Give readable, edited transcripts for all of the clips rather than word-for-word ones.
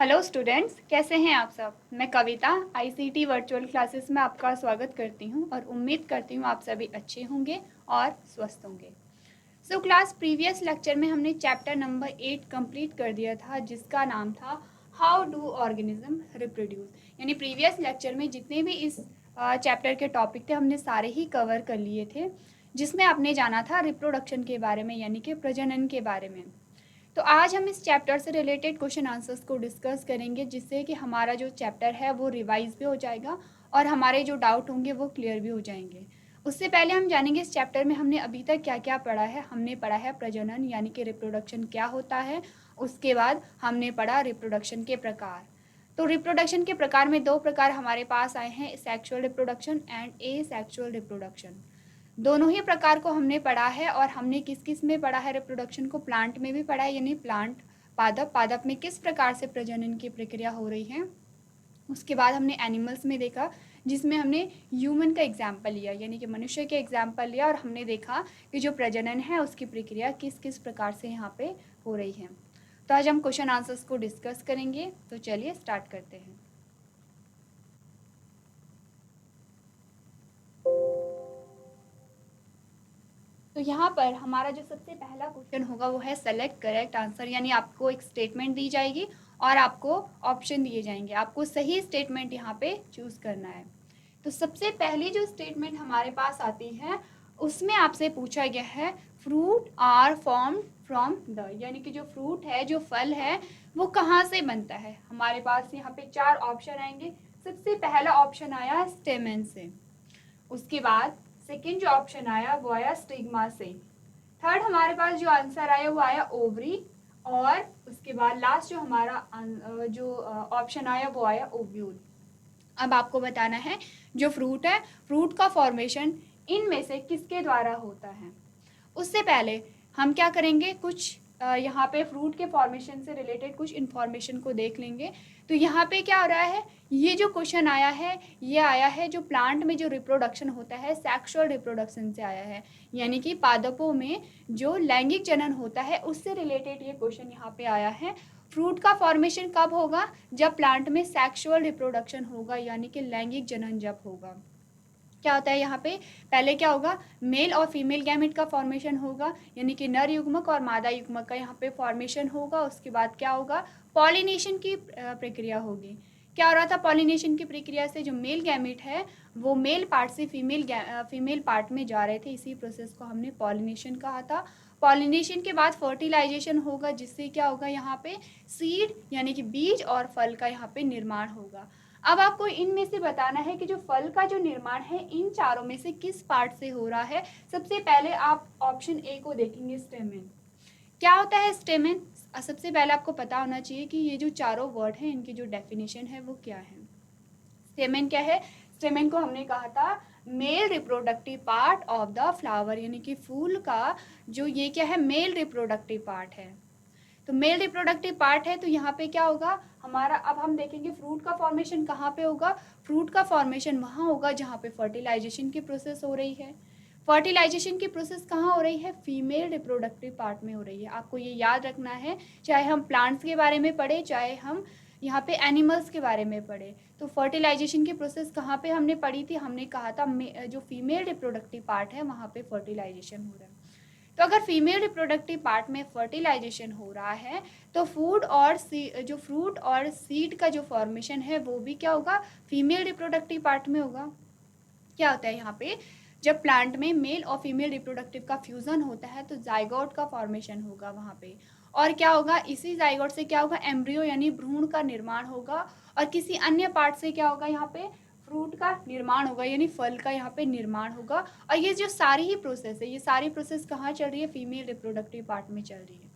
Hello students, कैसे हैं आप सब। मैं कविता आईसीटी वर्चुअल क्लासेस में आपका स्वागत करती हूं और उम्मीद करती हूं आप सभी अच्छे होंगे और स्वस्थ होंगे। सो क्लास प्रीवियस लेक्चर में हमने चैप्टर नंबर 8 कंप्लीट कर दिया था, जिसका नाम था हाउ डू ऑर्गेनिज्म रिप्रोड्यूस। यानी प्रीवियस लेक्चर में जितने भी इस चैप्टर के टॉपिक थे हमने सारे ही कवर कर लिए थे, जिसमें आपने जाना था रिप्रोडक्शन के बारे में, यानी कि प्रजनन के बारे में। तो आज हम इस चैप्टर से रिलेटेड क्वेश्चन आंसर्स को डिस्कस करेंगे, जिससे कि हमारा जो चैप्टर है वो रिवाइज भी हो जाएगा और हमारे जो डाउट होंगे वो क्लियर भी हो जाएंगे। उससे पहले हम जानेंगे इस चैप्टर में हमने अभी तक क्या क्या पढ़ा है। हमने पढ़ा है प्रजनन यानी कि रिप्रोडक्शन क्या होता है। उसके बाद हमने पढ़ा रिप्रोडक्शन के प्रकार। तो रिप्रोडक्शन के प्रकार में दो प्रकार हमारे पास आए हैं, sexual reproduction and A sexual reproduction. दोनों ही प्रकार को हमने पढ़ा है। और हमने किस किस में पढ़ा है रिप्रोडक्शन को, प्लांट में भी पढ़ा है, यानी प्लांट पादप में किस प्रकार से प्रजनन की प्रक्रिया हो रही है। उसके बाद हमने एनिमल्स में देखा, जिसमें हमने ह्यूमन का एग्जाम्पल लिया, यानी कि मनुष्य के एग्जाम्पल लिया, और हमने देखा कि जो प्रजनन है उसकी प्रक्रिया किस किस प्रकार से यहाँ पे हो रही है। तो आज हम क्वेश्चन आंसर्स को डिस्कस करेंगे। तो चलिए स्टार्ट करते हैं। तो यहाँ पर हमारा जो सबसे पहला क्वेश्चन होगा वो है सेलेक्ट करेक्ट आंसर। यानी आपको एक स्टेटमेंट दी जाएगी और आपको ऑप्शन दिए जाएंगे, आपको सही स्टेटमेंट यहाँ पे चूज करना है। तो सबसे पहली जो स्टेटमेंट हमारे पास आती है उसमें आपसे पूछा गया है fruit are formed from the, यानी कि जो फ्रूट है, जो फल है, वो कहाँ से बनता है। हमारे पास यहाँ पे चार ऑप्शन आएंगे। सबसे पहला ऑप्शन आया स्टेमन से, उसके बाद सेकेंड जो ऑप्शन आया वो आया स्टिग्मा से, थर्ड हमारे पास जो आंसर आया वो आया ओवरी, और उसके बाद लास्ट जो हमारा जो ऑप्शन आया वो आया ओव्यूल। अब आपको बताना है जो फ्रूट है, फ्रूट का फॉर्मेशन इनमें से किसके द्वारा होता है। उससे पहले हम क्या करेंगे, कुछ यहाँ पे फ्रूट के फॉर्मेशन से रिलेटेड कुछ इन्फॉर्मेशन को देख लेंगे। तो यहाँ पे क्या हो रहा है, ये जो क्वेश्चन आया है ये आया है जो प्लांट में जो रिप्रोडक्शन होता है सेक्सुअल रिप्रोडक्शन से आया है, यानी कि पादपों में जो लैंगिक जनन होता है उससे रिलेटेड ये क्वेश्चन यहाँ पे आया है। फ्रूट का फॉर्मेशन कब होगा, जब प्लांट में सेक्सुअल रिप्रोडक्शन होगा, यानी कि लैंगिक जनन जब होगा। क्या होता है यहाँ पे, पहले क्या होगा, मेल और फीमेल गैमेट का फॉर्मेशन होगा, यानी कि नर युग्मक और मादा युग्मक का यहाँ पे फॉर्मेशन होगा। उसके बाद क्या होगा, पॉलिनेशन की प्रक्रिया होगी। क्या हो रहा था, पॉलिनेशन की प्रक्रिया से जो मेल गैमेट है वो मेल पार्ट से फीमेल पार्ट में जा रहे थे, इसी प्रोसेस को हमने पॉलिनेशन कहा था। पॉलिनेशन के बाद फर्टिलाइजेशन होगा, जिससे क्या होगा, यहाँ पे सीड यानी कि बीज और फल का यहाँ पे निर्माण होगा। अब आपको इनमें से बताना है कि जो फल का जो निर्माण है इन चारों में से किस पार्ट से हो रहा है। सबसे पहले आप ऑप्शन ए को देखेंगे, स्टेमेन। क्या होता है स्टेमेन, सबसे पहले आपको पता होना चाहिए कि ये जो चारों वर्ड हैं इनकी जो डेफिनेशन है वो क्या है। स्टेमेन क्या है, स्टेमेन को हमने कहा था mail reproductive part of the flower, यानी कि फूल का जो ये क्या है, मेल रिप्रोडक्टिव पार्ट है। तो मेल रिप्रोडक्टिव पार्ट है, तो यहाँ पे क्या होगा हमारा, अब हम देखेंगे फ्रूट का फॉर्मेशन कहाँ पे होगा। फ्रूट का फॉर्मेशन वहाँ होगा जहाँ पे फर्टिलाइजेशन की प्रोसेस हो रही है। फर्टिलाइजेशन की प्रोसेस कहाँ हो रही है, फीमेल रिप्रोडक्टिव पार्ट में हो रही है। आपको ये याद रखना है, चाहे हम प्लांट्स के बारे में पढ़े, चाहे हम यहाँ पे एनिमल्स के बारे में पढ़े। तो फर्टिलाइजेशन की प्रोसेस कहाँ पे हमने पढ़ी थी, हमने कहा था जो फीमेल रिप्रोडक्टिव पार्ट है वहाँ पे फर्टिलाइजेशन हो रहा है। तो अगर फीमेल रिप्रोडक्टिव पार्ट में फर्टिलाइजेशन हो रहा है तो फूड और जो फ्रूट और सीड का जो फॉर्मेशन है वो भी क्या होगा, फीमेल रिप्रोडक्टिव पार्ट में होगा। क्या होता है यहाँ पे, जब प्लांट में मेल और फीमेल रिप्रोडक्टिव का फ्यूजन होता है तो जाइगोट का फॉर्मेशन होगा वहाँ पे। और क्या होगा, इसी जाइगोट से क्या होगा, एम्ब्रियो यानी भ्रूण का निर्माण होगा। और किसी अन्य पार्ट से क्या होगा, यहाँ पे फ्रूट का निर्माण होगा, यानी फल का यहाँ पे निर्माण होगा। और ये जो सारी ही प्रोसेस है, ये सारी प्रोसेस कहाँ चल रही है, फीमेल रिप्रोडक्टिव पार्ट में चल रही है।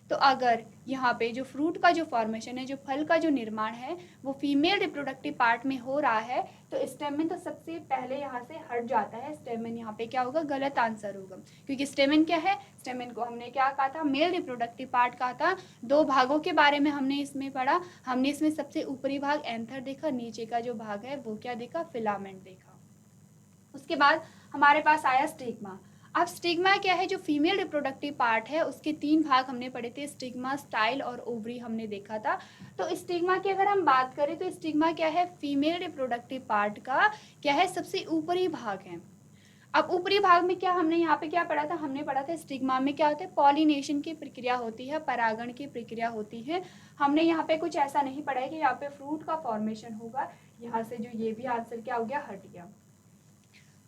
तो अगर यहाँ पे जो फ्रूट का जो फॉर्मेशन है, जो फल का जो निर्माण है वो फीमेल रिप्रोडक्टिव पार्ट में हो रहा है, तो स्टेमेन तो सबसे पहले यहाँ से हट जाता है। स्टेमेन यहाँ पे क्या होगा, गलत आंसर होगा, क्योंकि स्टेमेन क्या है, स्टेमेन को हमने क्या कहा था, मेल रिप्रोडक्टिव पार्ट कहा था। दो भागों के बारे में हमने इसमें पढ़ा। हमने इसमें सबसे ऊपरी भाग एंथर देखा, नीचे का जो भाग है वो क्या देखा, फिलामेंट देखा। उसके बाद हमारे पास आया स्टिग्मा। अब स्टिग्मा क्या है, जो फीमेल रिप्रोडक्टिव पार्ट है उसके 3 भाग हमने पढ़े थे, स्टिग्मा, स्टाइल और ओवरी हमने देखा था। तो स्टिग्मा की अगर हम बात करें तो स्टिग्मा क्या है, फीमेल रिप्रोडक्टिव पार्ट का क्या है, सबसे ऊपरी भाग है। अब ऊपरी भाग में क्या हमने यहाँ पे क्या पढ़ा था, हमने पढ़ा था स्टिग्मा में क्या होता है, पॉलिनेशन की प्रक्रिया होती है, परागण की प्रक्रिया होती है। हमने यहाँ पे कुछ ऐसा नहीं पढ़ा है कि यहाँ पे फ्रूट का फॉर्मेशन होगा, यहाँ से जो ये भी आंसर क्या हो गया, हट गया।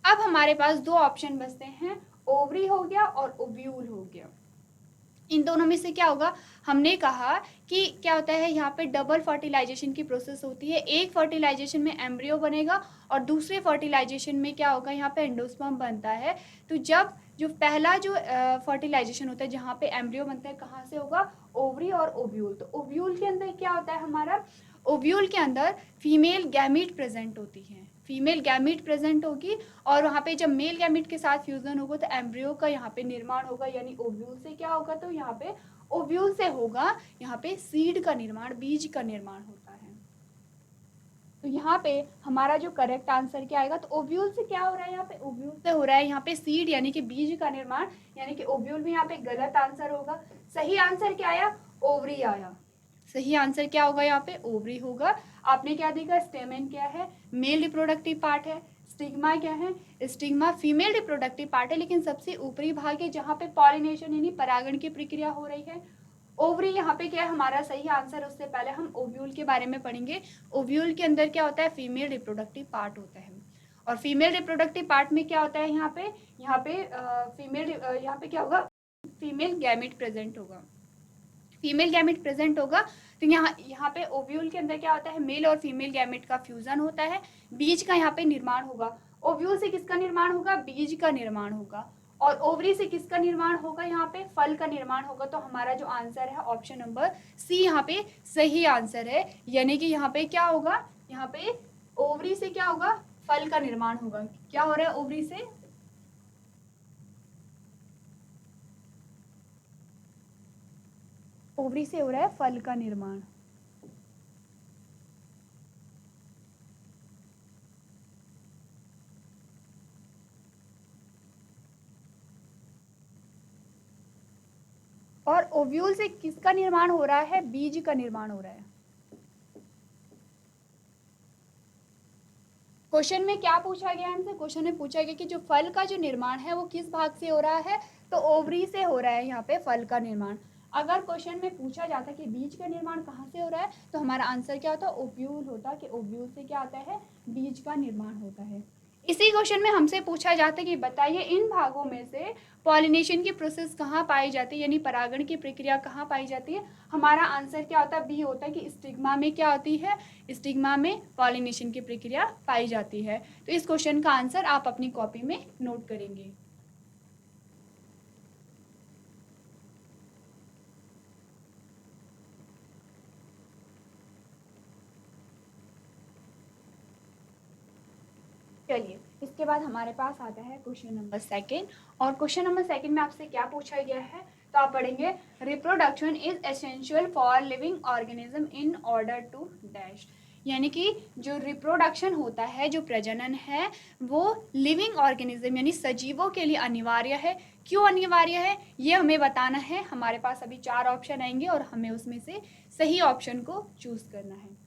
अब हमारे पास 2 ऑप्शन बचते हैं, ओवरी हो गया और ओव्यूल हो गया। इन दोनों में से क्या होगा, हमने कहा कि क्या होता है, यहाँ पे डबल फर्टिलाइजेशन की प्रोसेस होती है। एक फर्टिलाइजेशन में एम्ब्रियो बनेगा और दूसरे फर्टिलाइजेशन में क्या होगा, यहाँ पे एंडोस्पर्म बनता है। तो जब जो पहला जो फर्टिलाइजेशन होता है जहाँ पे एम्ब्रियो बनता है, कहाँ से होगा, ओवरी और ओव्यूल। तो ओव्यूल के अंदर क्या होता है हमारा, ओव्यूल के अंदर फीमेल गैमीट प्रेजेंट होती है, फीमेल गैमीट प्रेजेंट होगी और वहाँ पे जब मेल गैमीट के साथ फ्यूजन होगा तो एम्ब्रियो का यहाँ पे निर्माण होगा, यानी ओव्यूल से क्या होगा, तो यहाँ पे ओव्यूल से होगा यहाँ पे सीड का निर्माण, बीज का निर्माण होता है। तो यहाँ पे हमारा जो करेक्ट आंसर क्या आएगा, तो ओव्यूल से क्या हो रहा है, यहाँ पे ओव्यूल से हो रहा है यहाँ पे सीड यानी कि बीज का निर्माण, यानी कि ओव्यूल भी यहाँ पे गलत आंसर होगा। सही आंसर क्या आया, ओवरी आया। सही आंसर क्या होगा, यहाँ पे ओवरी होगा। आपने क्या देखा, स्टेमेन क्या है, मेल रिप्रोडक्टिव पार्ट है, स्टिग्मा क्या है, स्टिग्मा फीमेल रिप्रोडक्टिव पार्ट है लेकिन सबसे ऊपरी भाग है जहाँ पे पॉलिनेशन यानी परागण की प्रक्रिया हो रही है। ओवरी यहाँ पे क्या है हमारा सही आंसर। उससे पहले हम ओव्यूल के बारे में पढ़ेंगे। ओव्यूल के अंदर क्या होता है, फीमेल रिप्रोडक्टिव पार्ट होता है और फीमेल रिप्रोडक्टिव पार्ट में क्या होता है, यहाँ पे फीमेल यहाँ पे क्या होगा, फीमेल गैमेट प्रेजेंट होगा, फीमेल गैमेट प्रेजेंट होगा। तो यहाँ पे ओव्यूल के अंदर क्या होता है, मेल और फीमेल गैमेट का फ्यूजन होता है, बीज का यहाँ पे निर्माण होगा। ओव्यूल से किसका निर्माण होगा, बीज का निर्माण होगा। और ओवरी से किसका निर्माण होगा, यहाँ पे फल का निर्माण होगा। तो हमारा जो आंसर है ऑप्शन नंबर सी यहाँ पे सही आंसर है, यानी कि यहाँ पे क्या होगा, यहाँ पे ओवरी से क्या होगा, फल का निर्माण होगा। क्या हो रहा है ओवरी से, ओवरी से हो रहा है फल का निर्माण। और ओव्यूल से किसका निर्माण हो रहा है, बीज का निर्माण हो रहा है। क्वेश्चन में क्या पूछा गया हमसे, क्वेश्चन में पूछा गया कि जो फल का जो निर्माण है वो किस भाग से हो रहा है, तो ओवरी से हो रहा है यहाँ पे फल का निर्माण। अगर क्वेश्चन में पूछा जाता कि बीज का निर्माण कहाँ से हो रहा है, तो हमारा आंसर क्या होता, ओव्यूल होता, कि ओव्यूल से क्या आता है, बीज का निर्माण होता है। इसी क्वेश्चन में हमसे पूछा जाता है कि बताइए इन भागों में से पॉलिनेशन की प्रोसेस कहाँ पाई जाती है, यानी परागण की प्रक्रिया कहाँ पाई जाती है। हमारा आंसर क्या होता है, बी होता है कि स्टिग्मा में क्या होती है, स्टिग्मा में पॉलिनेशन की प्रक्रिया पाई जाती है। तो इस क्वेश्चन का आंसर आप अपनी कॉपी में नोट करेंगे। चलिए इसके बाद हमारे पास आता है क्वेश्चन नंबर सेकेंड। और क्वेश्चन नंबर सेकेंड में आपसे क्या पूछा गया है, तो आप पढ़ेंगे reproduction is essential for living organism in order to dash, यानी कि जो रिप्रोडक्शन होता है, जो प्रजनन है, वो लिविंग ऑर्गेनिज्म यानी सजीवों के लिए अनिवार्य है। क्यों अनिवार्य है ये हमें बताना है। हमारे पास अभी 4 ऑप्शन आएंगे और हमें उसमें से सही ऑप्शन को चूज करना है।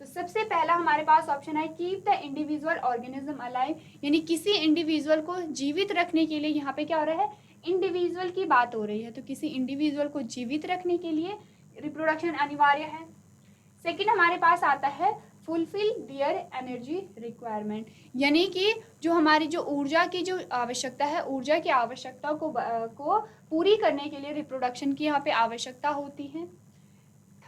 तो सबसे पहला हमारे पास ऑप्शन है keep the individual organism alive, यानी किसी इंडिविजुअल को जीवित रखने के लिए, यहाँ पे क्या हो रहा है, इंडिविजुअल की बात हो रही है, तो किसी इंडिविजुअल को जीवित रखने के लिए रिप्रोडक्शन अनिवार्य है। सेकेंड हमारे पास आता है फुलफिल दियर एनर्जी रिक्वायरमेंट, यानी कि जो हमारी जो ऊर्जा की जो आवश्यकता है, ऊर्जा की आवश्यकता को पूरी करने के लिए रिप्रोडक्शन की यहाँ पे आवश्यकता होती है।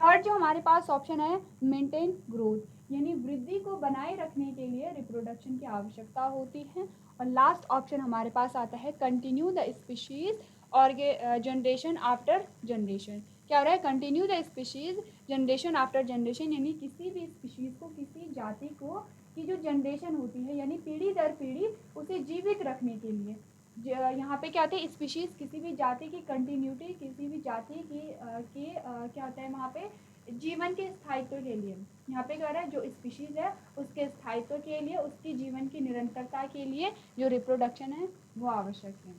थर्ड जो हमारे पास ऑप्शन है मेंटेन ग्रोथ, यानी वृद्धि को बनाए रखने के लिए रिप्रोडक्शन की आवश्यकता होती है। और लास्ट ऑप्शन हमारे पास आता है कंटिन्यू द स्पीशीज और जनरेशन आफ्टर जनरेशन। क्या हो रहा है, continue the species generation after generation, यानी किसी भी स्पीशीज को, किसी जाति को की जो जनरेशन होती है यानी पीढ़ी दर पीढ़ी उसे जीवित रखने के लिए, यहाँ पे क्या होता है, स्पीशीज किसी भी जाति की कंटिन्यूटी, किसी भी जाति की क्या होता है वहाँ पे जीवन के स्थायित्व के लिए, यहाँ पे क्या हो रहा है, जो स्पीशीज है उसके स्थायित्व के लिए, उसकी जीवन की निरंतरता के लिए जो रिप्रोडक्शन है वो आवश्यक है।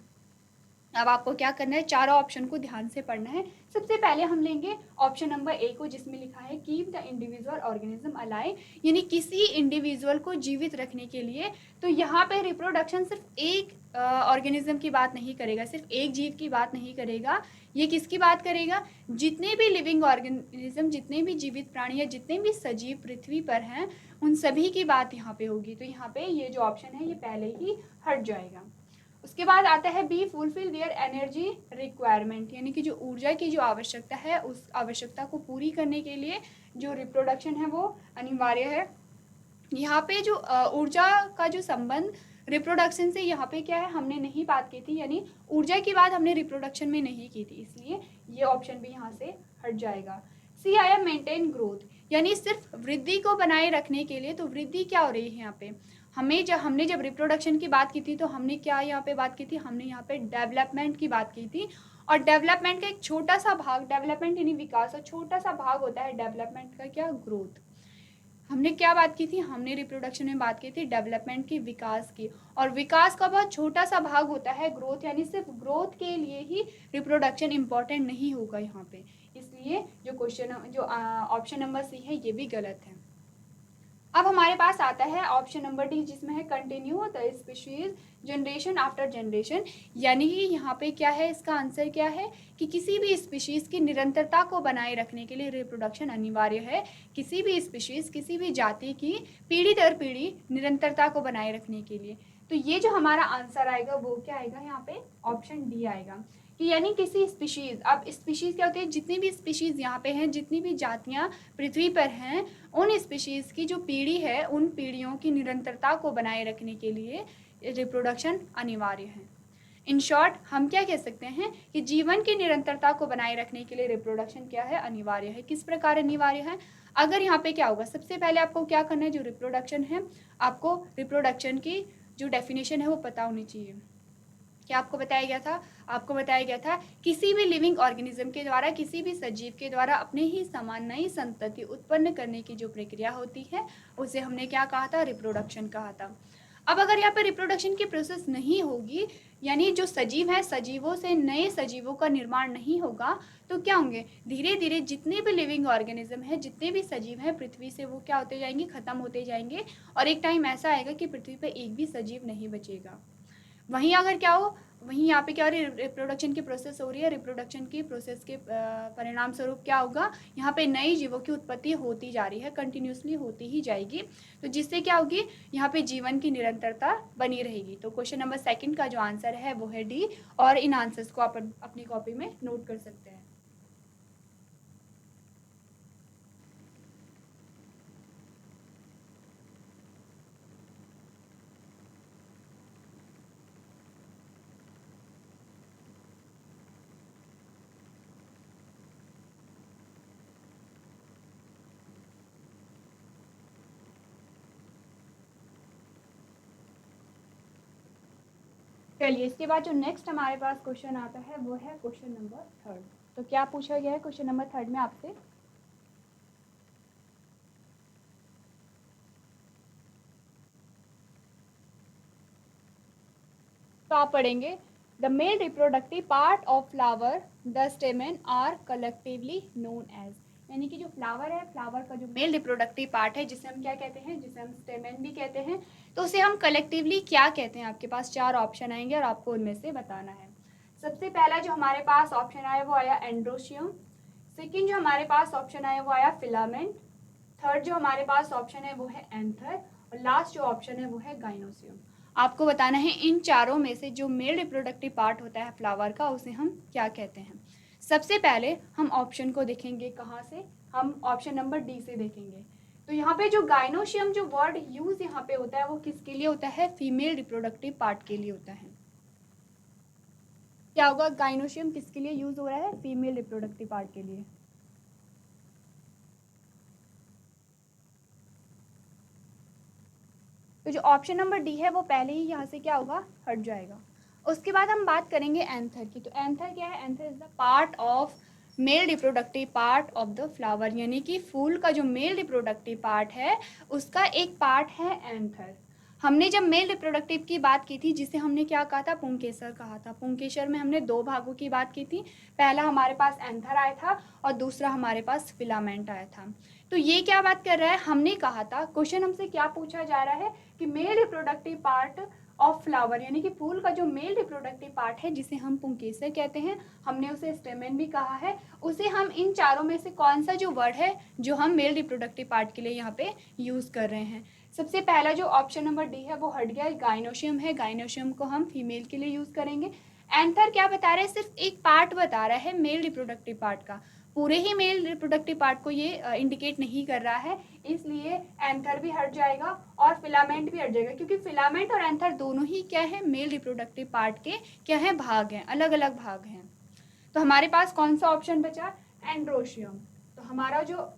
अब आपको क्या करना है, चारों ऑप्शन को ध्यान से पढ़ना है। सबसे पहले हम लेंगे ऑप्शन नंबर ए को, जिसमें लिखा है keep the individual organism alive, यानी किसी इंडिविजुअल को जीवित रखने के लिए। तो यहाँ पे रिप्रोडक्शन सिर्फ एक ऑर्गेनिज्म की बात नहीं करेगा, सिर्फ एक जीव की बात नहीं करेगा। ये किसकी बात करेगा, जितने भी लिविंग ऑर्गेनिज्म, जितने भी जीवित प्राणी या जितने भी सजीव पृथ्वी पर हैं, उन सभी की बात यहाँ पे होगी। तो यहाँ पे ये जो ऑप्शन है ये पहले ही हट जाएगा। उसके बाद आता है B, fulfil their energy requirement, यानी कि जो ऊर्जा की जो आवश्यकता है, उस आवश्यकता को पूरी करने के लिए जो रिप्रोडक्शन है वो अनिवार्य है। यहाँ पे जो ऊर्जा का जो संबंध रिप्रोडक्शन से यहाँ पे क्या है, हमने नहीं बात की थी, यानी ऊर्जा की बात हमने रिप्रोडक्शन में नहीं की थी, इसलिए ये ऑप्शन भी यहाँ से हट जाएगा। सी आई एम मेंटेन ग्रोथ, यानी सिर्फ वृद्धि को बनाए रखने के लिए। तो वृद्धि क्या हो रही है यहाँ पे, हमने जब रिप्रोडक्शन की बात की थी तो हमने क्या यहाँ पे बात की थी, हमने यहाँ पे डेवलपमेंट की बात की थी। और डेवलपमेंट का एक छोटा सा भाग, डेवलपमेंट यानी विकास, और छोटा सा भाग होता है डेवलपमेंट का क्या, ग्रोथ। हमने क्या बात की थी, हमने रिप्रोडक्शन में बात की थी डेवलपमेंट की, विकास की। और विकास का बहुत छोटा सा भाग होता है ग्रोथ, यानी सिर्फ ग्रोथ के लिए ही रिप्रोडक्शन इंपॉर्टेंट नहीं होगा यहाँ पे। इसलिए जो क्वेश्चन, जो ऑप्शन नंबर सी है ये भी गलत है। अब हमारे पास आता है ऑप्शन नंबर डी, जिसमें है continue the species generation after generation, यानी कि यहाँ पे क्या है, इसका आंसर क्या है कि किसी भी स्पीशीज की निरंतरता को बनाए रखने के लिए रिप्रोडक्शन अनिवार्य है। किसी भी स्पीशीज, किसी भी जाति की पीढ़ी दर पीढ़ी निरंतरता को बनाए रखने के लिए। तो ये जो हमारा आंसर आएगा वो क्या आएगा, यहाँ पे ऑप्शन डी आएगा। कि यानी किसी स्पीशीज, अब स्पीशीज क्या होती है, जितनी भी स्पीशीज यहाँ पे हैं, जितनी भी जातियाँ पृथ्वी पर हैं, उन स्पीशीज की जो पीढ़ी है, उन पीढ़ियों की निरंतरता को बनाए रखने के लिए रिप्रोडक्शन अनिवार्य है। इन शॉर्ट हम क्या कह सकते हैं कि जीवन की निरंतरता को बनाए रखने के लिए रिप्रोडक्शन क्या है, अनिवार्य है। किस प्रकार अनिवार्य है, अगर यहाँ पे क्या होगा, सबसे पहले आपको क्या करना है, जो रिप्रोडक्शन है, आपको रिप्रोडक्शन की जो डेफिनेशन है वो पता होनी चाहिए। क्या आपको बताया गया था, आपको बताया गया था किसी भी लिविंग ऑर्गेनिज्म के द्वारा, किसी भी सजीव के द्वारा अपने ही समान नई संतति उत्पन्न करने की जो प्रक्रिया होती है उसे हमने क्या कहा था, रिप्रोडक्शन कहा था। अब अगर यहाँ पे रिप्रोडक्शन की प्रोसेस नहीं होगी, यानी जो सजीव है, सजीवों से नए सजीवों का निर्माण नहीं होगा, तो क्या होंगे, धीरे धीरे जितने भी लिविंग ऑर्गेनिज्म है, जितने भी सजीव हैं पृथ्वी से, वो क्या होते जाएंगे, खत्म होते जाएंगे। और एक टाइम ऐसा आएगा कि पृथ्वी पर एक भी सजीव नहीं बचेगा। वहीं अगर क्या हो, वहीं यहाँ पे क्या हो रही है, रिप्रोडक्शन की प्रोसेस हो रही है। रिप्रोडक्शन की प्रोसेस के परिणाम स्वरूप क्या होगा, यहाँ पे नई जीवों की उत्पत्ति होती जा रही है, कंटिन्यूसली होती ही जाएगी। तो जिससे क्या होगी, यहाँ पे जीवन की निरंतरता बनी रहेगी। तो क्वेश्चन नंबर सेकंड का जो आंसर है वो है डी, और इन आंसर्स को आप अपनी कॉपी में नोट कर सकते हैं। चलिए, इसके बाद जो नेक्स्ट हमारे पास क्वेश्चन आता है वो है क्वेश्चन नंबर थर्ड। तो क्या पूछा गया है क्वेश्चन नंबर थर्ड में आपसे, तो आप पढ़ेंगे the male reproductive part of flower the stamen are collectively known as, यानी कि जो फ्लावर है, फ्लावर का जो मेल रिप्रोडक्टिव पार्ट है, जिसे हम क्या कहते हैं, जिसे हम स्टेमेन भी कहते हैं, तो उसे हम कलेक्टिवली क्या कहते हैं। आपके पास चार ऑप्शन आएंगे और आपको उनमें से बताना है। सबसे पहला जो हमारे पास ऑप्शन आया वो आया एंड्रोशियम। सेकेंड जो हमारे पास ऑप्शन आया वो आया फिलामेंट। थर्ड जो हमारे पास ऑप्शन है वो है एंथर। और लास्ट जो ऑप्शन है वो है गाइनोसियम। आपको बताना है इन चारों में से जो मेल रिप्रोडक्टिव पार्ट होता है फ्लावर का, उसे हम क्या कहते हैं। सबसे पहले हम ऑप्शन को देखेंगे, कहाँ से, हम ऑप्शन नंबर डी से देखेंगे। तो यहाँ पे जो गाइनोशियम जो वर्ड यूज यहाँ पे होता है वो किसके लिए होता है, फीमेल रिप्रोडक्टिव पार्ट के लिए होता है। क्या होगा, गाइनोशियम किसके लिए यूज हो रहा है, फीमेल रिप्रोडक्टिव पार्ट के लिए। तो जो ऑप्शन नंबर डी है वो पहले ही यहाँ से क्या होगा, हट जाएगा। उसके बाद हम बात करेंगे एंथर की। तो एंथर क्या है, anther is the part of male reproductive part of the flower, यानी कि फूल का जो मेल रिप्रोडक्टिव पार्ट है उसका एक पार्ट है एंथर। हमने जब मेल रिप्रोडक्टिव की बात की थी, जिसे हमने क्या कहा था, पुंकेसर कहा था। पुंकेसर में हमने 2 भागों की बात की थी। पहला हमारे पास एंथर आया था और दूसरा हमारे पास फिलामेंट आया था। तो ये क्या बात कर रहा है, हमने कहा था, क्वेश्चन हमसे क्या पूछा जा रहा है कि mail reproductive part of flower, यानी कि फूल का जो मेल रिप्रोडक्टिव पार्ट है, जिसे हम पुंकेसर कहते हैं, हमने उसे स्टेमेन भी कहा है, उसे हम इन चारों में से कौन सा जो वर्ड है जो हम मेल रिप्रोडक्टिव पार्ट के लिए यहाँ पे यूज़ कर रहे हैं। सबसे पहला जो ऑप्शन नंबर डी है वो हट गया, गाइनोशियम है, गाइनोशियम को हम फीमेल के लिए यूज़ करेंगे। एंथर क्या बता रहा है, सिर्फ एक पार्ट बता रहा है मेल रिप्रोडक्टिव पार्ट का, पूरे ही मेल रिप्रोडक्टिव पार्ट को ये इंडिकेट नहीं कर रहा है, इसलिए एंथर भी हट जाएगा और फिलामेंट भी हट जाएगा, क्योंकि फिलामेंट और एंथर दोनों ही क्या है, मेल रिप्रोडक्टिव पार्ट के क्या है, भाग हैं, अलग अलग भाग हैं। तो हमारे पास कौन सा ऑप्शन बचा, एंड्रोशियम। तो हमारा जो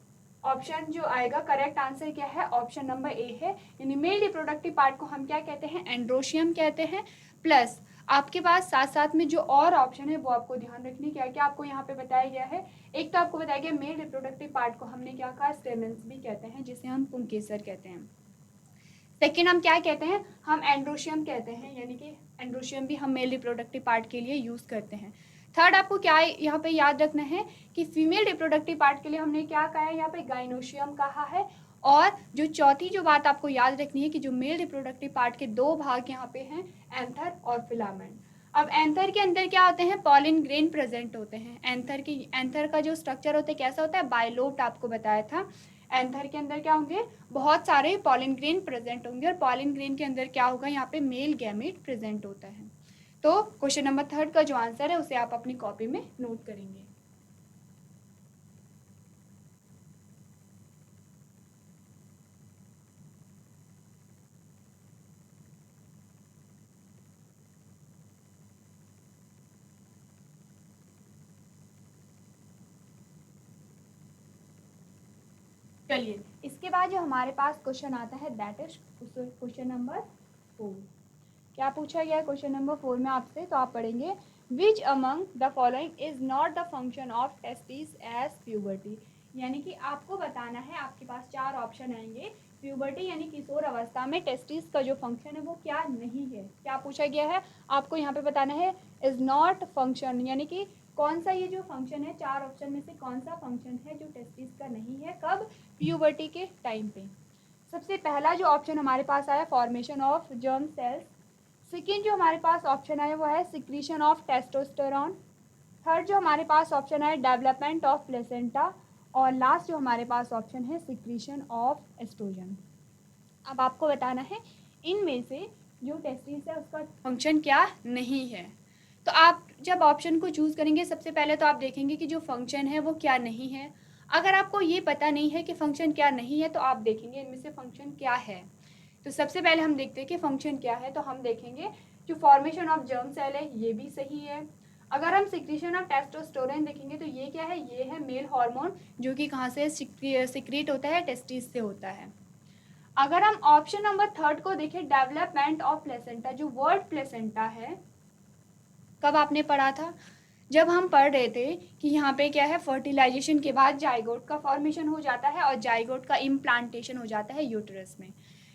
ऑप्शन जो आएगा, करेक्ट आंसर क्या है, ऑप्शन नंबर ए है, यानी मेल रिप्रोडक्टिव पार्ट को हम क्या कहते हैं, एंड्रोशियम कहते हैं। प्लस आपके पास साथ साथ में जो और ऑप्शन है वो आपको ध्यान रखनी, क्या क्या आपको यहाँ पे बताया गया है। एक तो आपको बताया गया मेल रिप्रोडक्टिव पार्ट को हमने क्या कहा, स्टेमेंस भी कहते हैं, जिसे हम पुंकेसर कहते हैं। सेकेंड हम क्या कहते हैं, हम एंड्रोशियम कहते हैं, यानी कि एंड्रोशियम भी हम मेल रिप्रोडक्टिव पार्ट के लिए यूज़ करते हैं। थर्ड आपको क्या यहाँ पे याद रखना है कि फीमेल रिप्रोडक्टिव पार्ट के लिए हमने क्या कहा है, यहाँ पे गाइनोशियम कहा है। और जो चौथी जो बात आपको याद रखनी है कि जो मेल रिप्रोडक्टिव पार्ट के 2 भाग यहाँ पे हैं, एंथर और फिलामेंट। अब एंथर के अंदर क्या होते हैं, पॉलिन ग्रेन प्रेजेंट होते हैं। एंथर का जो स्ट्रक्चर होता है कैसा होता है, बाइलोब्ड आपको बताया था। एंथर के अंदर क्या होंगे, बहुत सारे पॉलिन ग्रेन प्रेजेंट होंगे, और पॉलिन ग्रेन के अंदर क्या होगा, यहाँ पे मेल गैमेट प्रेजेंट होता है। तो क्वेश्चन नंबर 3 का जो आंसर है उसे आप अपनी कॉपी में नोट करेंगे। चलिए, इसके बाद जो हमारे पास क्वेश्चन आता है, दैट इज क्वेश्चन नंबर 4। क्या पूछा गया है क्वेश्चन नंबर 4 में आपसे, तो आप पढ़ेंगे, which among the following is not the function of testis as puberty. यानी कि आपको बताना है, आपके पास 4 ऑप्शन आएंगे, प्यूबर्टी यानी किशोर अवस्था में टेस्टिस का जो फंक्शन है वो क्या नहीं है। क्या पूछा गया है, आपको यहाँ पे बताना है, इज नॉट फंक्शन, यानी कि कौन सा ये जो फंक्शन है, 4 ऑप्शन में से कौन सा फंक्शन है जो टेस्टिस का नहीं है, कब, प्यूबर्टी के टाइम पे। सबसे पहला जो ऑप्शन हमारे पास आया, formation of germ cells. Second जो हमारे पास ऑप्शन आया वो है सिक्रीशन ऑफ टेस्टोस्टेरॉन। थर्ड जो हमारे पास ऑप्शन है, डेवलपमेंट ऑफ प्लेसेंटा। और लास्ट जो हमारे पास ऑप्शन है, सिक्रीशन ऑफ एस्ट्रोजन। अब आपको बताना है इनमें से जो टेस्टिस है उसका फंक्शन क्या नहीं है। तो आप जब ऑप्शन को चूज़ करेंगे, सबसे पहले तो आप देखेंगे कि जो फंक्शन है वो क्या नहीं है। अगर आपको ये पता नहीं है कि फंक्शन क्या नहीं है, तो आप देखेंगे इनमें से फंक्शन क्या है। तो सबसे पहले हम देखते हैं कि फंक्शन क्या है, तो हम देखेंगे जो फॉर्मेशन ऑफ जर्म सेल है ये भी सही है। अगर हम सिक्रीशन ऑफ टेस्टोस्टेरोन देखेंगे तो ये क्या है, ये है मेल हार्मोन, जो कि कहाँ से सिक्रीट होता है, टेस्टिस से होता है। अगर हम ऑप्शन नंबर 3 को देखें, डेवलपमेंट ऑफ प्लेसेंटा, जो वर्ड प्लेसेंटा है, कब आपने पढ़ा था, जब हम पढ़ रहे थे कि यहाँ पे क्या है, फर्टिलाइजेशन के बाद जाइगोट का फॉर्मेशन हो जाता है और जाइगोट का इम्प्लांटेशन हो जाता है यूट्रस में।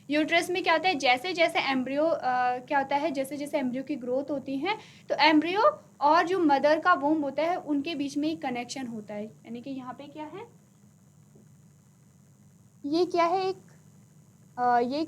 यूट्रस में क्या होता है, जैसे जैसे एम्ब्रियो क्या होता है, जैसे जैसे एम्ब्रियो की ग्रोथ होती है, तो एम्ब्रियो और जो मदर का वोम होता है उनके बीच में एक कनेक्शन होता है। यानी कि यहाँ पे क्या है, ये क्या है, ये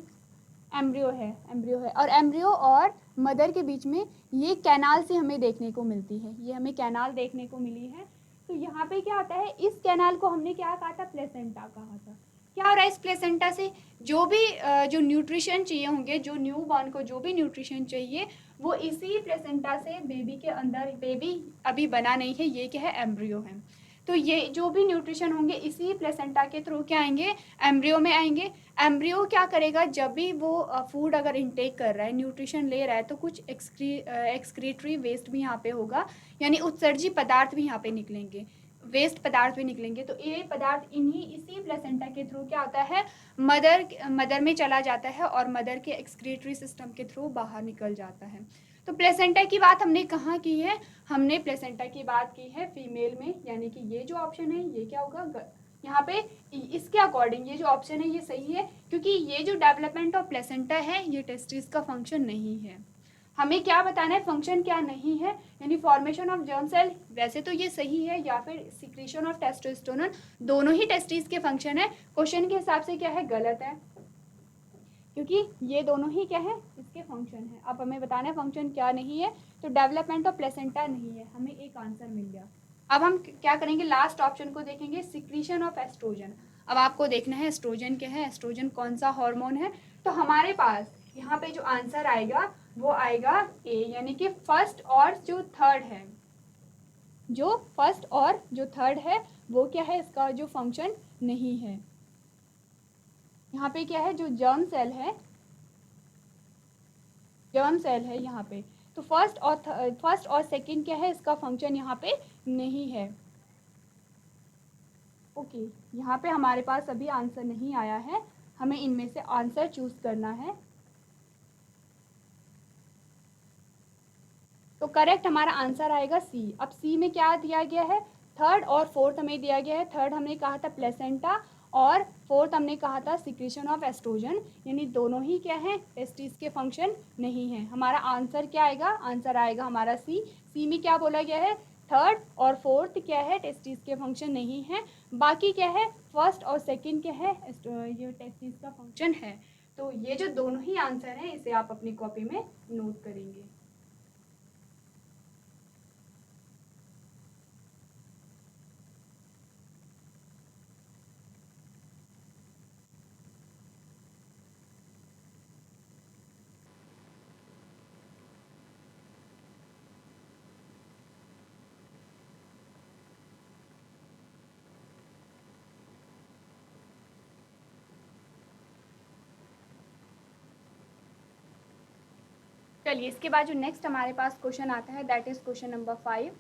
एम्ब्रियो है और एम्ब्रियो और मदर के बीच में ये कैनाल से हमें देखने को मिलती है, ये हमें कैनाल देखने को मिली है। तो यहाँ पे क्या होता है, इस कैनाल को हमने क्या कहा था, प्लेसेंटा कहा था। क्या हो रहा है इस प्लेसेंटा से, जो भी जो न्यूट्रिशन चाहिए होंगे, जो न्यू बॉर्न को जो भी न्यूट्रिशन चाहिए वो इसी प्लेसेंटा से बेबी के अंदर, बेबी अभी बना नहीं है, ये क्या है, एम्ब्रियो है। तो ये जो भी न्यूट्रिशन होंगे इसी प्लेसेंटा के थ्रू क्या आएंगे, एम्ब्रियो में आएंगे। एम्ब्रियो क्या करेगा, जब भी वो फूड अगर इनटेक कर रहा है, न्यूट्रिशन ले रहा है, तो कुछ एक्सक्रीटरी वेस्ट भी यहाँ पे होगा, यानी उत्सर्जी पदार्थ भी यहाँ पे निकलेंगे, वेस्ट पदार्थ भी निकलेंगे। तो ये पदार्थ इसी प्लेसेंटा के थ्रू क्या होता है, मदर में चला जाता है और मदर के एक्सक्रीटरी सिस्टम के थ्रू बाहर निकल जाता है। तो प्लेसेंटा की बात हमने कहाँ की है, हमने प्लेसेंटा की बात की है फीमेल में, यानी कि ये जो ऑप्शन है ये क्या होगा, यहाँ पे इसके अकॉर्डिंग ये जो ऑप्शन है ये सही है, क्योंकि ये जो डेवलपमेंट ऑफ प्लेसेंटा है ये टेस्टिस का फंक्शन नहीं है। हमें क्या बताना है, फंक्शन क्या नहीं है, यानी फॉर्मेशन ऑफ जर्म सेल वैसे तो ये सही है, या फिर सिक्रीशन ऑफ टेस्टोस्टेरोन, दोनों ही टेस्टिस के फंक्शन है। क्वेश्चन के हिसाब से क्या है, गलत है, क्योंकि ये दोनों ही क्या है, इसके फंक्शन है। अब हमें बताना है फंक्शन क्या नहीं है, तो डेवलपमेंट ऑफ प्लेसेंटा नहीं है, हमें एक आंसर मिल गया। अब हम क्या करेंगे, लास्ट ऑप्शन को देखेंगे, सिक्रीशन ऑफ एस्ट्रोजन। अब आपको देखना है एस्ट्रोजन क्या है, एस्ट्रोजन कौन सा हार्मोन है। तो हमारे पास यहाँ पे जो आंसर आएगा वो आएगा ए, यानी कि फर्स्ट और जो थर्ड है, जो फर्स्ट और जो थर्ड है वो क्या है, इसका जो फंक्शन नहीं है। यहाँ पे क्या है, जो जर्म सेल है, जर्म सेल है यहाँ पे, तो फर्स्ट और सेकंड क्या है, इसका फंक्शन यहाँ पे नहीं है। ओके, यहाँ पे हमारे पास अभी आंसर नहीं आया है, हमें इनमें से आंसर चूज करना है। तो करेक्ट हमारा आंसर आएगा सी। अब सी में क्या दिया गया है, थर्ड और फोर्थ हमें दिया गया है। थर्ड हमने कहा था प्लेसेंटा, और फोर्थ हमने कहा था सिक्रीशन ऑफ एस्ट्रोजन, यानी दोनों ही क्या है, टेस्टिस के फंक्शन नहीं है। हमारा आंसर क्या आएगा, आंसर आएगा हमारा सी। सी में क्या बोला गया है, थर्ड और फोर्थ क्या है, टेस्टिस के फंक्शन नहीं है, बाकी क्या है, फर्स्ट और सेकंड क्या है, ये टेस्टिस का फंक्शन है। तो ये जो दोनों ही आंसर हैं इसे आप अपनी कॉपी में नोट करेंगे। चलिए, इसके बाद जो नेक्स्ट हमारे पास क्वेश्चन आता है दैट इज क्वेश्चन नंबर 5।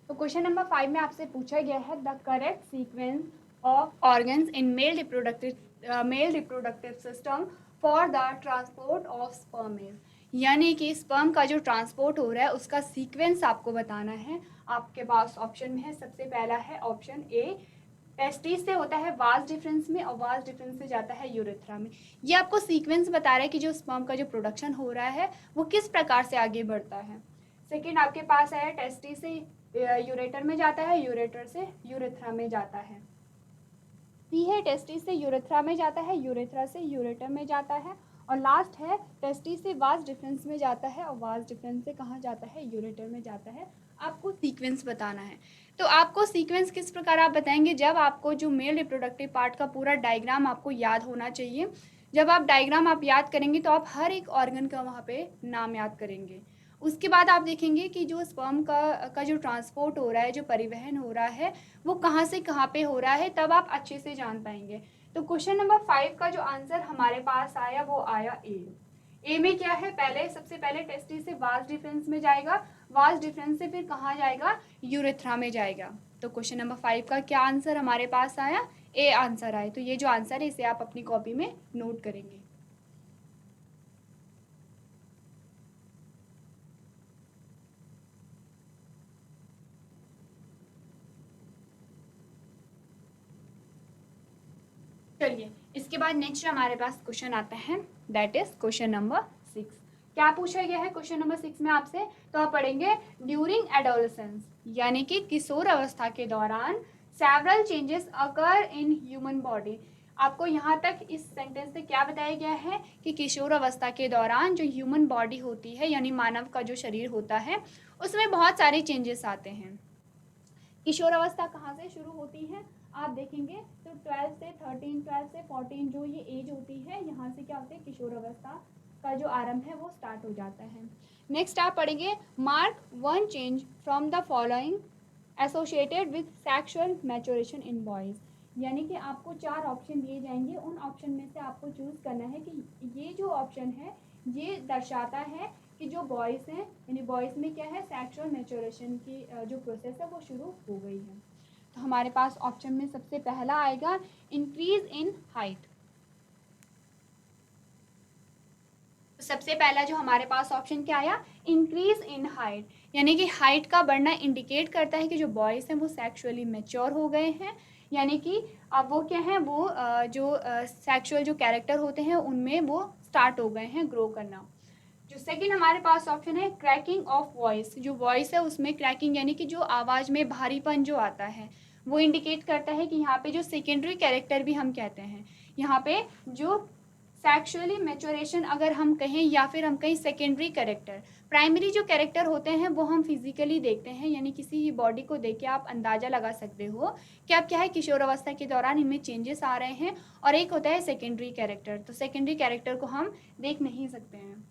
तो क्वेश्चन नंबर 5 में आपसे पूछा गया है the correct sequence of organs in male reproductive system for the transport of sperm, यानी कि स्पर्म का जो ट्रांसपोर्ट हो रहा है उसका सीक्वेंस आपको बताना है। आपके पास ऑप्शन में है, सबसे पहला है ऑप्शन ए, टेस्टिस से होता है वाज डिफरेंस में, और वाज डिफरेंस से जाता है यूरेथ्रा में। ये आपको सीक्वेंस बता रहा है कि जो स्पर्म का जो प्रोडक्शन हो रहा है वो किस प्रकार से आगे बढ़ता है। सेकेंड आपके पास है टेस्टिस से यूरेटर में जाता है, यूरेटर से यूरेथ्रा में जाता है। सी है टेस्टिस से यूरेथ्रा में जाता है, यूरेथ्रा से यूरेटर में जाता है। और लास्ट है टेस्टिस से वाज डिफरेंस में जाता है, और वाज डिफरेंस से कहाँ जाता है, यूरेटर में जाता है। आपको सीक्वेंस बताना है। तो आपको सीक्वेंस किस प्रकार आप बताएंगे, जब आपको जो मेल रिप्रोडक्टिव पार्ट का पूरा डायग्राम आपको याद होना चाहिए। जब आप डायग्राम आप याद करेंगे तो आप हर एक ऑर्गन का वहाँ पे नाम याद करेंगे। उसके बाद आप देखेंगे कि जो स्पर्म का जो ट्रांसपोर्ट हो रहा है, जो परिवहन हो रहा है, वो कहाँ से कहाँ पे हो रहा है, तब आप अच्छे से जान पाएंगे। तो क्वेश्चन नंबर 5 का जो आंसर हमारे पास आया वो आया ए। ए में क्या है, पहले सबसे पहले टेस्टिस से वाज डिफरेंस में जाएगा, वाज डिफरेंस से फिर कहाँ जाएगा, यूरेथ्रा में जाएगा। तो क्वेश्चन नंबर 5 का क्या आंसर हमारे पास आया, ए आंसर आया। तो ये जो आंसर है इसे आप अपनी कॉपी में नोट करेंगे। चलिए, इसके बाद नेक्स्ट हमारे पास क्वेश्चन आता है दैट इज क्वेश्चन नंबर 6। क्या पूछा गया है क्वेश्चन नंबर 6 में आपसे, तो आप पढ़ेंगे ड्यूरिंग एडोलेसेंस, यानी कि किशोर अवस्था के दौरान several changes occur in human body. आपको यहाँ तक इस सेंटेंस से क्या बताया गया है कि किशोर अवस्था के दौरान जो ह्यूमन बॉडी होती है, यानी मानव का जो शरीर होता है, उसमें बहुत सारे चेंजेस आते हैं। किशोर अवस्था कहाँ से शुरू होती है, आप देखेंगे तो 12 से 13, 12 से 14 जो ये एज होती है, यहाँ से क्या होता है, किशोर अवस्था का जो आरंभ है वो स्टार्ट हो जाता है। नेक्स्ट आप पढ़ेंगे mark one change from the following associated with sexual maturation in boys, यानी कि आपको 4 ऑप्शन दिए जाएंगे, उन ऑप्शन में से आपको चूज करना है कि ये जो ऑप्शन है ये दर्शाता है कि जो बॉयज़ हैं, यानी बॉयज़ में क्या है, सेक्सुअल मैच्योरेशन की जो प्रोसेस है वो शुरू हो गई है। तो हमारे पास ऑप्शन में सबसे पहला आएगा इंक्रीज इन हाइट। सबसे पहला जो हमारे पास ऑप्शन क्या आया, इंक्रीज इन हाइट, यानी कि हाइट का बढ़ना इंडिकेट करता है कि जो बॉयज़ हैं वो सेक्सुअली मैच्योर हो गए हैं, यानी कि अब वो क्या है, वो जो सेक्सुअल जो कैरेक्टर होते हैं उनमें वो स्टार्ट हो गए हैं ग्रो करना। जो सेकंड हमारे पास ऑप्शन है क्रैकिंग ऑफ वॉइस, जो वॉइस है उसमें क्रैकिंग यानी कि जो आवाज़ में भारीपन जो आता है वो इंडिकेट करता है कि यहाँ पे जो सेकेंडरी कैरेक्टर भी हम कहते हैं, यहाँ पे जो सेक्सुअली मैच्योरेशन अगर हम कहें या फिर हम कहें सेकेंडरी कैरेक्टर, प्राइमरी जो कैरेक्टर होते हैं वो हम फिजिकली देखते हैं, यानी किसी बॉडी को देख के आप अंदाज़ा लगा सकते हो कि अब क्या है किशोर अवस्था के दौरान इनमें चेंजेस आ रहे हैं, और एक होता है सेकेंडरी कैरेक्टर, तो सेकेंडरी कैरेक्टर को हम देख नहीं सकते हैं।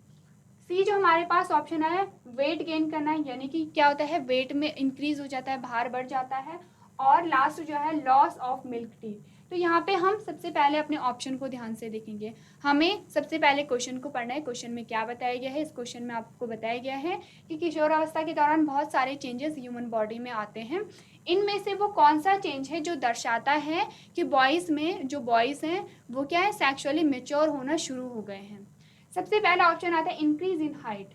सी जो हमारे पास ऑप्शन है वेट गेन करना, यानी कि क्या होता है वेट में इंक्रीज हो जाता है, भार बढ़ जाता है, और लास्ट जो है लॉस ऑफ मिल्क टीथ। तो यहाँ पे हम सबसे पहले अपने ऑप्शन को ध्यान से देखेंगे, हमें सबसे पहले क्वेश्चन को पढ़ना है। क्वेश्चन में क्या बताया गया है, इस क्वेश्चन में आपको बताया गया है कि किशोरावस्था के दौरान बहुत सारे चेंजेस ह्यूमन बॉडी में आते हैं, इनमें से वो कौन सा चेंज है जो दर्शाता है कि बॉयज़ में जो बॉयज़ हैं वो क्या है सेक्सुअली मेच्योर होना शुरू हो गए हैं। सबसे पहला ऑप्शन आता है इंक्रीज इन हाइट।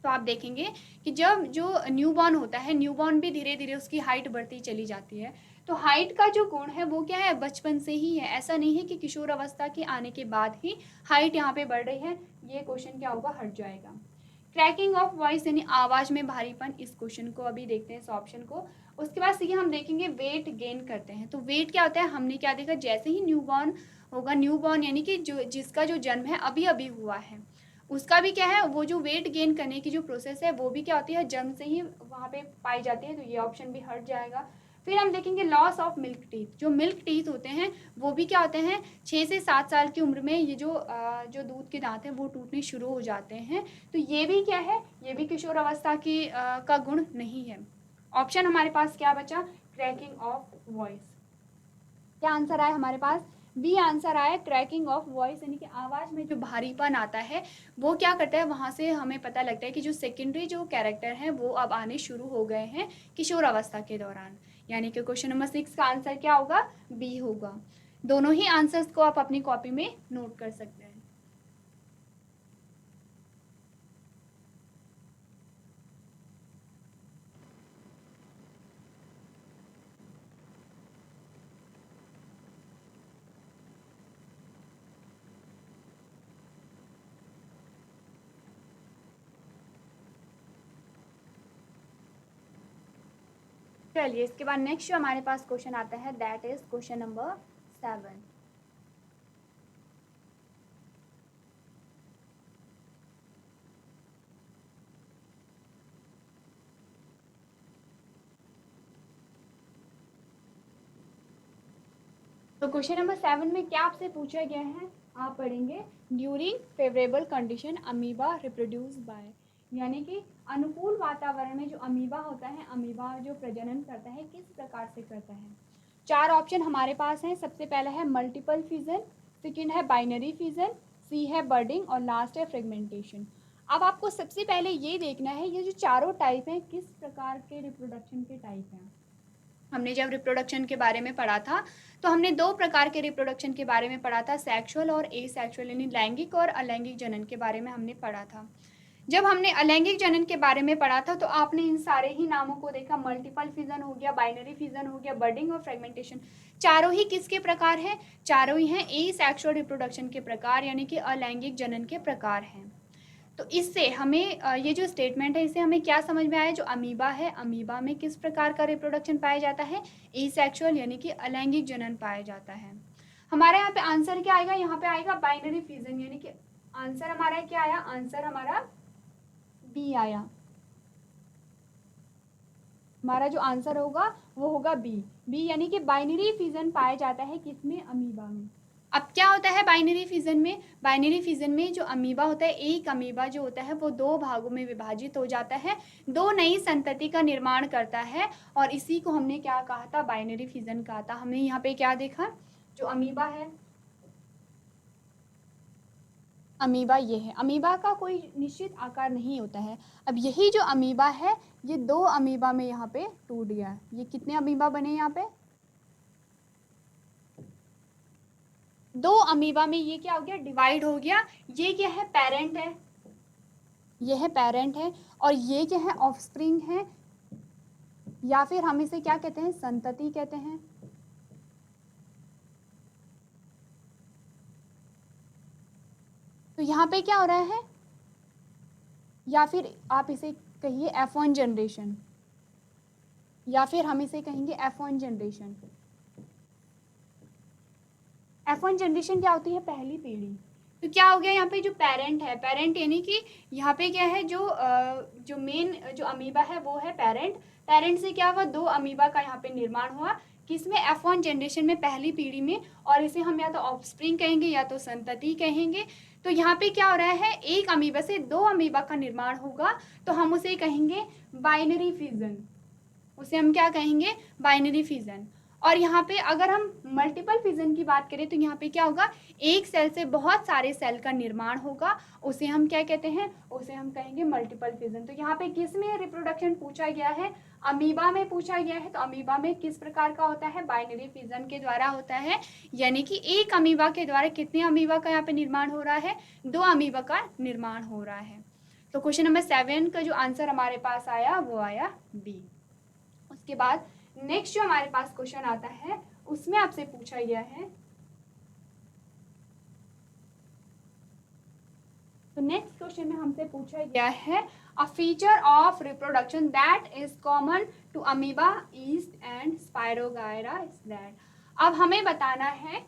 तो आप देखेंगे कि जब जो न्यूबॉर्न होता है, न्यूबॉर्न भी धीरे धीरे उसकी हाइट बढ़ती चली जाती है, तो हाइट का जो गुण है वो क्या है बचपन से ही है, ऐसा नहीं है कि किशोर अवस्था के आने के बाद ही हाइट यहाँ पे बढ़ रही है, ये क्वेश्चन क्या होगा हट जाएगा। क्रैकिंग ऑफ वॉइस यानी आवाज़ में भारीपन, इस क्वेश्चन को अभी देखते हैं इस ऑप्शन को। उसके बाद ये हम देखेंगे वेट गेन करते हैं, तो वेट क्या होता है, हमने क्या देखा जैसे ही न्यूबॉर्न होगा, न्यूबॉर्न यानी कि जो जिसका जो जन्म है अभी अभी हुआ है, उसका भी क्या है वो जो वेट गेन करने की जो प्रोसेस है वो भी क्या होती है जन्म से ही वहाँ पे पाई जाती है, तो ये ऑप्शन भी हट जाएगा। फिर हम देखेंगे लॉस ऑफ मिल्क टीथ, जो मिल्क टीथ होते हैं वो भी क्या होते हैं 6 से 7 साल की उम्र में ये जो दूध के दांत हैं वो टूटने शुरू हो जाते हैं, तो ये भी क्या है, ये भी किशोर अवस्था की का गुण नहीं है। ऑप्शन हमारे पास क्या बचा, क्रैकिंग ऑफ वॉइस। क्या आंसर आया हमारे पास, बी आंसर आया क्रैकिंग ऑफ वॉइस, यानी कि आवाज़ में जो भारीपन आता है वो क्या करता है, वहाँ से हमें पता लगता है कि जो सेकेंडरी जो कैरेक्टर हैं वो अब आने शुरू हो गए हैं किशोर अवस्था के दौरान, यानी कि क्वेश्चन नंबर 6 का आंसर क्या होगा, बी होगा। दोनों ही आंसर्स को आप अपनी कॉपी में नोट कर सकते हैं। चलिए इसके बाद नेक्स्ट जो हमारे पास क्वेश्चन आता है दैट इज क्वेश्चन नंबर 7। तो क्वेश्चन नंबर 7 में क्या आपसे पूछा गया है, आप पढ़ेंगे during favourable condition amoeba reproduce by, यानी कि अनुकूल वातावरण में जो अमीबा होता है, अमीबा जो प्रजनन करता है किस प्रकार से करता है। 4 ऑप्शन हमारे पास हैं, सबसे पहला है मल्टीपल फिजन, सेकेंड है बाइनरी फिजन, सी है बर्डिंग और लास्ट है फ्रेगमेंटेशन। अब आपको सबसे पहले ये देखना है ये जो चारों टाइप हैं किस प्रकार के रिप्रोडक्शन के टाइप हैं। हमने जब रिप्रोडक्शन के बारे में पढ़ा था तो हमने 2 प्रकार के रिप्रोडक्शन के बारे में पढ़ा था, सेक्सुअल और एसेक्सुअल, यानी लैंगिक और अलैंगिक जनन के बारे में हमने पढ़ा था। जब हमने अलैंगिक जनन के बारे में पढ़ा था तो आपने इन सारे ही नामों को देखा, मल्टीपल फिजन हो गया, बाइनरी फिजन हो गया, बर्डिंग और फ्रेगमेंटेशन, चारों ही किसके प्रकार हैं, चारों ही हैं एसेक्सुअल रिप्रोडक्शन के प्रकार, यानी कि अलैंगिक जनन के प्रकार हैं। तो इससे हमें ये जो स्टेटमेंट है इससे हमें क्या समझ में आया, जो अमीबा है अमीबा में किस प्रकार का रिप्रोडक्शन पाया जाता है, एसेक्सुअल यानी कि अलैंगिक जनन पाया जाता है। हमारे यहाँ पे आंसर क्या आएगा, यहाँ पे आएगा बाइनरी फिजन, यानी कि आंसर हमारा क्या आया, आंसर हमारा बी आया, हमारा जो आंसर होगा वो होगा बी, बी यानी कि बाइनरी फिजन पाया जाता है किसमें, अमीबा में। अब क्या होता है बाइनरी फिजन में, बाइनरी फिजन में जो अमीबा होता है, एक अमीबा जो होता है वो 2 भागों में विभाजित हो जाता है, 2 नई संतति का निर्माण करता है, और इसी को हमने क्या कहा था, बाइनरी फिजन कहा था। हमने यहाँ पे क्या देखा, जो अमीबा है, अमीबा ये है, अमीबा का कोई निश्चित आकार नहीं होता है। अब यही जो अमीबा है ये 2 अमीबा में यहाँ पे टूट गया, ये कितने अमीबा बने यहाँ पे, दो अमीबा में ये क्या हो गया, डिवाइड हो गया। ये क्या है, पेरेंट है, ये है पेरेंट है, और ये क्या है, ऑफस्प्रिंग है, या फिर हम इसे क्या कहते हैं, संतति कहते हैं। तो यहाँ पे क्या हो रहा है, या फिर आप इसे कहिए F1 जनरेशन, या फिर हम इसे कहेंगे F1 जनरेशन। F1 जनरेशन क्या होती है, पहली पीढ़ी। तो क्या हो गया यहाँ पे, जो पेरेंट है, पेरेंट यानी कि यहाँ पे क्या है, जो मेन जो अमीबा है वो है पेरेंट। पेरेंट से क्या हुआ, दो अमीबा का यहाँ पे निर्माण हुआ, किसमें, F1 जनरेशन में, पहली पीढ़ी में, और इसे हम या तो ऑफस्प्रिंग कहेंगे या तो संतति कहेंगे। तो यहाँ पे क्या हो रहा है, एक अमीबा से दो अमीबा का निर्माण होगा, तो हम उसे कहेंगे बाइनरी फिजन, उसे हम क्या कहेंगे, बाइनरी फिजन। और यहाँ पे अगर हम मल्टीपल फिजन की बात करें तो यहाँ पे क्या होगा, एक सेल से बहुत सारे सेल का निर्माण होगा, उसे हम क्या कहते हैं, उसे हम कहेंगे मल्टीपल फिजन। तो यहाँ पे किस में रिप्रोडक्शन पूछा गया है, अमीबा में पूछा गया है। तो अमीबा में किस प्रकार का होता है, बाइनरी फिजन के द्वारा होता है, यानी कि एक अमीबा के द्वारा कितने अमीबा का यहाँ पे निर्माण हो रहा है, दो अमीबा का निर्माण हो रहा है। तो क्वेश्चन नंबर 7 का जो आंसर हमारे पास आया वो आया बी। उसके बाद नेक्स्ट जो हमारे पास क्वेश्चन आता है उसमें आपसे पूछा गया है, तो नेक्स्ट क्वेश्चन में हमसे पूछा गया है, a feature of reproduction that is common to amoeba, yeast and spirogyra is that. अब हमें बताना है,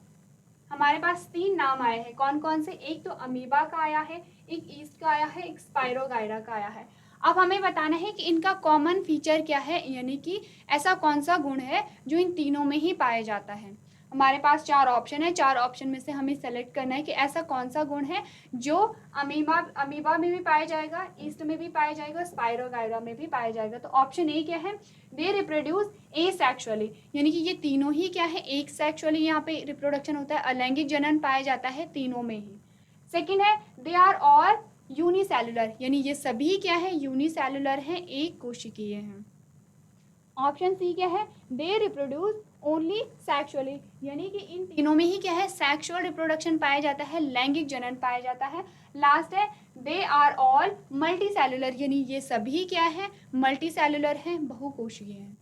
हमारे पास तीन नाम आए हैं, कौन कौन से, एक तो अमीबा का आया है, एक ईस्ट का आया है, एक स्पायरोगायरा का आया है। अब हमें बताना है कि इनका कॉमन फीचर क्या है, यानी कि ऐसा कौन सा गुण है जो इन तीनों में ही पाया जाता है। हमारे पास चार ऑप्शन है, चार ऑप्शन में से हमें सेलेक्ट करना है कि ऐसा कौन सा गुण है जो अमीबा में भी पाया जाएगा, ईस्ट में भी पाया जाएगा, स्पायरोगायरा में भी पाया जाएगा। तो ऑप्शन ए क्या है, दे रिप्रोड्यूस एसेक्सुअली, यानी कि ये तीनों ही क्या है, एक सेक्सुअली यहाँ पे रिप्रोडक्शन होता है, अलैंगिक जनन पाया जाता है तीनों में ही। सेकेंड है, दे आर ऑल यूनिसेलुलर, यानी ये सभी क्या है, यूनिसेलुलर हैं, एक कोशिकीय हैं। ऑप्शन सी क्या है, दे रिप्रोड्यूस ओनली सेक्सुअली, यानी कि इन तीनों में ही क्या है, सेक्सुअल रिप्रोडक्शन पाया जाता है, लैंगिक जनन पाया जाता है। लास्ट है, they are all multicellular, यानी ये सभी क्या है, मल्टी सेलुलर हैं, बहुकोशीय हैं।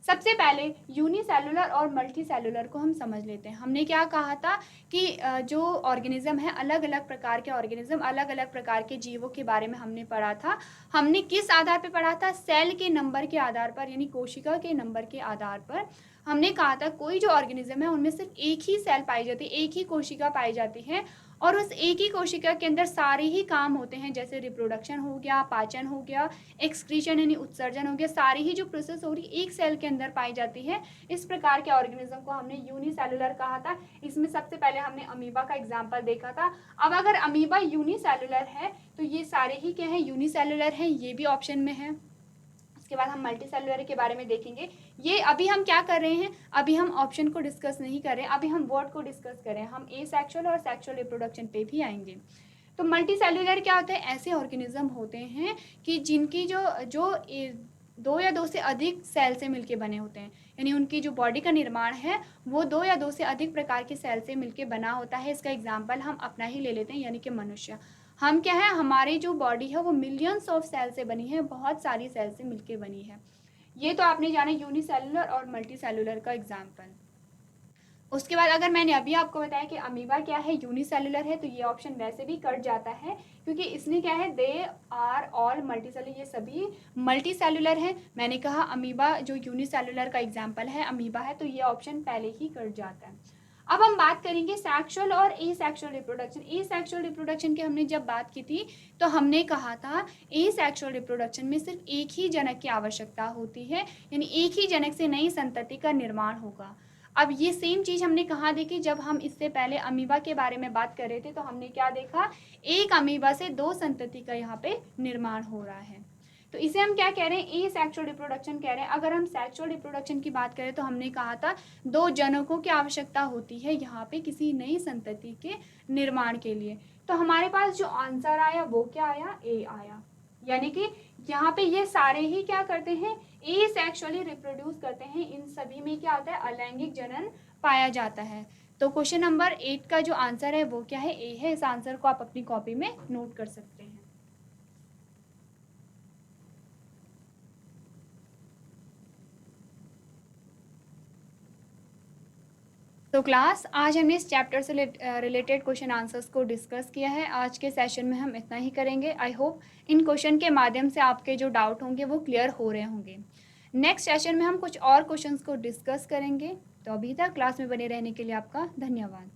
सबसे पहले यूनिसेलुलर और मल्टी सेलुलर को हम समझ लेते हैं। हमने क्या कहा था कि जो ऑर्गेनिज्म है, अलग अलग प्रकार के ऑर्गेनिज्म, अलग अलग प्रकार के जीवों के बारे में हमने पढ़ा था। हमने किस आधार पर पढ़ा था, सेल के नंबर के आधार पर, यानी कोशिका के नंबर के आधार पर। हमने कहा था कोई जो ऑर्गेनिज्म है उनमें सिर्फ एक ही सेल पाई जाती है, एक ही कोशिका पाई जाती है, और उस एक ही कोशिका के अंदर सारे ही काम होते हैं, जैसे रिप्रोडक्शन हो गया, पाचन हो गया, एक्सक्रीशन यानी उत्सर्जन हो गया, सारी ही जो प्रोसेस हो रही एक सेल के अंदर पाई जाती है। इस प्रकार के ऑर्गेनिज्म को हमने यूनिसेलुलर कहा था। इसमें सबसे पहले हमने अमीबा का एग्जाम्पल देखा था। अब अगर अमीबा यूनिसेलुलर है तो ये सारे ही क्या है, यूनिसेलुलर हैं, ये भी ऑप्शन में है। उसके बाद हम मल्टी सेलुलर के बारे में देखेंगे। ये अभी हम क्या कर रहे हैं, अभी हम ऑप्शन को डिस्कस नहीं कर रहे हैं, अभी हम वर्ड को डिस्कस कर रहे हैं। हम ए सेक्सुअल और सेक्सुअल रिप्रोडक्शन पे भी आएंगे। तो मल्टी सेलुलर क्या होता है, ऐसे ऑर्गेनिज्म होते हैं कि जिनकी जो जो दो या दो से अधिक सेल से मिलके बने होते हैं, यानी उनकी जो बॉडी का निर्माण है वो दो या दो से अधिक प्रकार के सेल से मिलके बना होता है। इसका एग्जाम्पल हम अपना ही ले लेते हैं, यानी कि मनुष्य। हम क्या है, हमारी जो बॉडी है वो मिलियंस ऑफ सेल से बनी है, बहुत सारी सेल से मिलके बनी है। ये तो आपने जाना यूनिसेलुलर और मल्टी सेलुलर का एग्जाम्पल। उसके बाद अगर मैंने अभी आपको बताया कि अमीबा क्या है, यूनिसेलुलर है, तो ये ऑप्शन वैसे भी कट जाता है, क्योंकि इसने क्या है, they are all multicellular, ये सभी मल्टी सेलुलर है। मैंने कहा अमीबा जो यूनिसेलुलर का एग्जाम्पल है अमीबा है, तो ये ऑप्शन पहले ही कट जाता है। अब हम बात करेंगे सेक्सुअल और ए सेक्सुअल रिप्रोडक्शन। ए सेक्सुअल रिप्रोडक्शन की हमने जब बात की थी तो हमने कहा था ए सेक्सुअल रिप्रोडक्शन में सिर्फ एक ही जनक की आवश्यकता होती है, यानी एक ही जनक से नई संतति का निर्माण होगा। अब ये सेम चीज हमने कहाँ देखी, जब हम इससे पहले अमीबा के बारे में बात कर रहे थे तो हमने क्या देखा, एक अमीबा से दो संतति का यहाँ पे निर्माण हो रहा है। तो इसे हम क्या कह रहे हैं, ए सेक्सुअल रिप्रोडक्शन कह रहे हैं। अगर हम सेक्सुअल रिप्रोडक्शन की बात करें तो हमने कहा था दो जनकों की आवश्यकता होती है यहाँ पे किसी नई संतति के निर्माण के लिए। तो हमारे पास जो आंसर आया वो क्या आया, ए आया, यानी कि यहाँ पे ये सारे ही क्या करते हैं, ए सेक्सुअली रिप्रोड्यूस करते हैं। इन सभी में क्या होता है, अलैंगिक जनन पाया जाता है। तो क्वेश्चन नंबर 8 का जो आंसर है वो क्या है, ए है। इस आंसर को आप अपनी कॉपी में नोट कर सकते हैं। तो क्लास, आज हमने इस चैप्टर से रिलेटेड क्वेश्चन आंसर्स को डिस्कस किया है। आज के सेशन में हम इतना ही करेंगे। आई होप इन क्वेश्चन के माध्यम से आपके जो डाउट होंगे वो क्लियर हो रहे होंगे। नेक्स्ट सेशन में हम कुछ और क्वेश्चंस को डिस्कस करेंगे। तो अभी तक क्लास में बने रहने के लिए आपका धन्यवाद।